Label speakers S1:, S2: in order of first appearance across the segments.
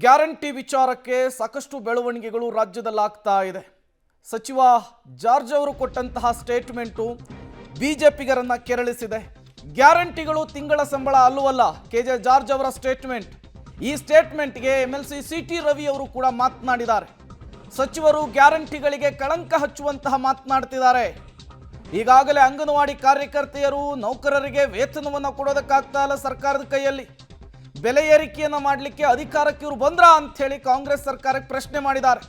S1: Guarantee ವಿಚಾರಕ್ಕೆ ಸಾಕಷ್ಟು ಬೆಳವಣಿಗೆಗಳು ರಾಜ್ಯದಲ್ಲಿ ಆಗ್ತಾ ಇದೆ. ಸಚಿವ ಜಾರ್ಜ್ ಅವರು ಕೊಟ್ಟಂತಹ ಸ್ಟೇಟ್ಮೆಂಟು ಬಿಜೆಪಿಗರನ್ನ ಕೆರಳಿಸಿದೆ. ಗ್ಯಾರಂಟಿಗಳು ತಿಂಗಳ ಸಂಬಳ ಅಲ್ಲವಲ್ಲ, ಕೆಜೆ ಜಾರ್ಜ್ ಅವರ ಸ್ಟೇಟ್ಮೆಂಟ್. ಈ ಸ್ಟೇಟ್ಮೆಂಟ್ಗೆ MLC CT ರವಿ ಅವರು ಕೂಡ ಮಾತನಾಡಿದ್ದಾರೆ. ಸಚಿವರು ಗ್ಯಾರಂಟಿಗಳಿಗೆ ಕಳಂಕ ಹಚ್ಚುವಂತಹ ಮಾತನಾಡ್ತಿದ್ದಾರೆ. ಈಗಾಗಲೇ ಅಂಗನವಾಡಿ ಕಾರ್ಯಕರ್ತೆಯರು ನೌಕರರಿಗೆ ವೇತನವನ್ನು ಕೊಡೋದಕ್ಕಾಗ್ತಾ ಇಲ್ಲ ಸರ್ಕಾರದ ಕೈಯಲ್ಲಿ. ಬೆಲೆ ಏರಿಕೆಯನ್ನು ಮಾಡಲಿಕ್ಕೆ ಅಧಿಕಾರಕ್ಕೆ ಇವರು ಬಂದ್ರಾ ಅಂತ ಹೇಳಿ ಕಾಂಗ್ರೆಸ್ ಸರ್ಕಾರಕ್ಕೆ ಪ್ರಶ್ನೆ ಮಾಡಿದ್ದಾರೆ.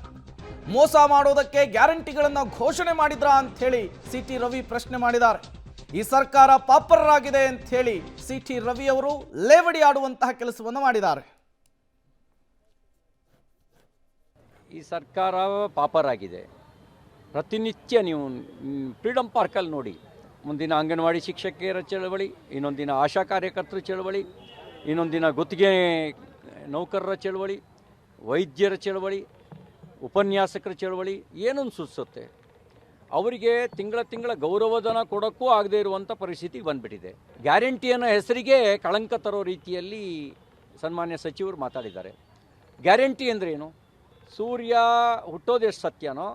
S1: ಮೋಸ ಮಾಡೋದಕ್ಕೆ ಗ್ಯಾರಂಟಿಗಳನ್ನು ಘೋಷಣೆ ಮಾಡಿದ್ರಾ ಅಂತ ಹೇಳಿ CT ರವಿ ಪ್ರಶ್ನೆ ಮಾಡಿದ್ದಾರೆ. ಈ ಸರ್ಕಾರ ಪಾಪರರಾಗಿದೆ ಅಂತ ಹೇಳಿ CT ರವಿ ಅವರು ಲೇವಡಿ ಆಡುವಂತಹ ಕೆಲಸವನ್ನು ಮಾಡಿದ್ದಾರೆ.
S2: ಈ ಸರ್ಕಾರ ಪಾಪರಾಗಿದೆ. ಪ್ರತಿನಿತ್ಯ ನೀವು ಫ್ರೀಡಮ್ ಪಾರ್ಕಲ್ಲಿ ನೋಡಿ, ಮುಂದಿನ ಅಂಗನವಾಡಿ ಶಿಕ್ಷಕಿಯರ ಚಳವಳಿ, ಇನ್ನೊಂದು ದಿನ ಆಶಾ ಕಾರ್ಯಕರ್ತರ ಚಳವಳಿ, ಇನ್ನೊಂದು ದಿನ ಗುತ್ತಿಗೆ ನೌಕರರ ಚಳವಳಿ, ವೈದ್ಯರ ಚಳವಳಿ, ಉಪನ್ಯಾಸಕರ ಚಳವಳಿ, ಏನೊಂದು ಸುರಿಸುತ್ತೆ. ಅವರಿಗೆ ತಿಂಗಳ ಗೌರವಧನ ಕೊಡೋಕ್ಕೂ ಆಗದೇ ಇರುವಂಥ ಪರಿಸ್ಥಿತಿಗೆ ಬಂದುಬಿಟ್ಟಿದೆ. ಗ್ಯಾರಂಟಿಯನ್ನು ಹೆಸರಿಗೆ ಕಳಂಕ ತರೋ ರೀತಿಯಲ್ಲಿ ಸನ್ಮಾನ್ಯ ಸಚಿವರು ಮಾತಾಡಿದ್ದಾರೆ. ಗ್ಯಾರಂಟಿ ಅಂದ್ರೇನು? ಸೂರ್ಯ ಹುಟ್ಟೋದು ಎಷ್ಟು ಸತ್ಯನೋ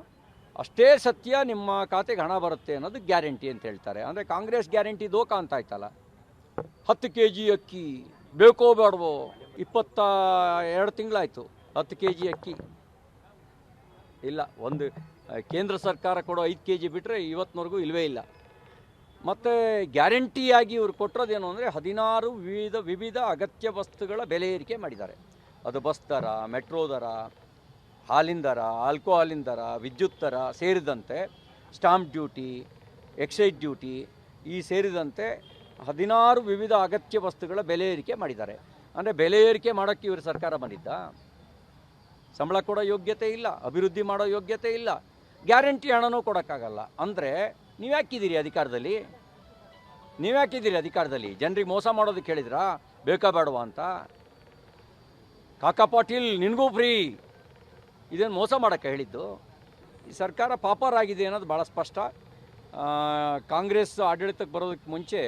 S2: ಅಷ್ಟೇ ಸತ್ಯ ನಿಮ್ಮ ಖಾತೆಗೆ ಹಣ ಬರುತ್ತೆ ಅನ್ನೋದು ಗ್ಯಾರಂಟಿ ಅಂತ ಹೇಳ್ತಾರೆ. ಅಂದರೆ ಕಾಂಗ್ರೆಸ್ ಗ್ಯಾರಂಟಿ ದೋಖ ಅಂತ ಆಯ್ತಲ್ಲ. 10 kg ಅಕ್ಕಿ ಬೇಕೋ ಬೇಡವೋ, 22 ತಿಂಗಳಾಯಿತು 10 kg ಅಕ್ಕಿ ಇಲ್ಲ. ಒಂದು ಕೇಂದ್ರ ಸರ್ಕಾರ ಕೊಡೋ 5 kg ಬಿಟ್ಟರೆ ಇವತ್ತಿನವರೆಗೂ ಇಲ್ಲವೇ ಇಲ್ಲ. ಮತ್ತು ಗ್ಯಾರಂಟಿಯಾಗಿ ಇವರು ಕೊಟ್ಟಿರೋದೇನು ಅಂದರೆ 16 ವಿವಿಧ ಅಗತ್ಯ ವಸ್ತುಗಳ ಬೆಲೆ ಏರಿಕೆ ಮಾಡಿದ್ದಾರೆ. ಅದು ಬಸ್ ದರ, ಮೆಟ್ರೋ ದರ, ಹಾಲಿನ ದರ, ಆಲ್ಕೋಹಾಲಿನ ದರ, ವಿದ್ಯುತ್ ದರ ಸೇರಿದಂತೆ ಸ್ಟಾಂಪ್ ಡ್ಯೂಟಿ, ಎಕ್ಸೈಸ್ ಡ್ಯೂಟಿ ಈ ಸೇರಿದಂತೆ 16 ವಿವಿಧ ಅಗತ್ಯ ವಸ್ತುಗಳ ಬೆಲೆ ಏರಿಕೆ ಮಾಡಿದ್ದಾರೆ. ಅಂದರೆ ಬೆಲೆ ಏರಿಕೆ ಮಾಡೋಕ್ಕೆ ಇವರು ಸರ್ಕಾರ ಬಂದಿದ್ದ? ಸಂಬಳ ಕೊಡೋ ಯೋಗ್ಯತೆ ಇಲ್ಲ, ಅಭಿವೃದ್ಧಿ ಮಾಡೋ ಯೋಗ್ಯತೆ ಇಲ್ಲ, ಗ್ಯಾರಂಟಿ ಹಣನೂ ಕೊಡೋಕ್ಕಾಗಲ್ಲ. ಅಂದರೆ ನೀವ್ಯಾಕಿದ್ದೀರಿ ಅಧಿಕಾರದಲ್ಲಿ? ಜನರಿಗೆ ಮೋಸ ಮಾಡೋದಕ್ಕೆ ಹೇಳಿದ್ರಾ? ಬೇಕಾ ಬೇಡವಾ ಅಂತ? ಕಾಕಾ ಪಾಟೀಲ್ ನಿನಗೂ ಫ್ರೀ, ಇದೇನು ಮೋಸ ಮಾಡೋಕ್ಕೆ ಹೇಳಿದ್ದು? ಈ ಸರ್ಕಾರ ಪಾಪರಾಗಿದೆ ಅನ್ನೋದು ಭಾಳ ಸ್ಪಷ್ಟ. ಕಾಂಗ್ರೆಸ್ ಆಡಳಿತಕ್ಕೆ ಬರೋದಕ್ಕೆ ಮುಂಚೆ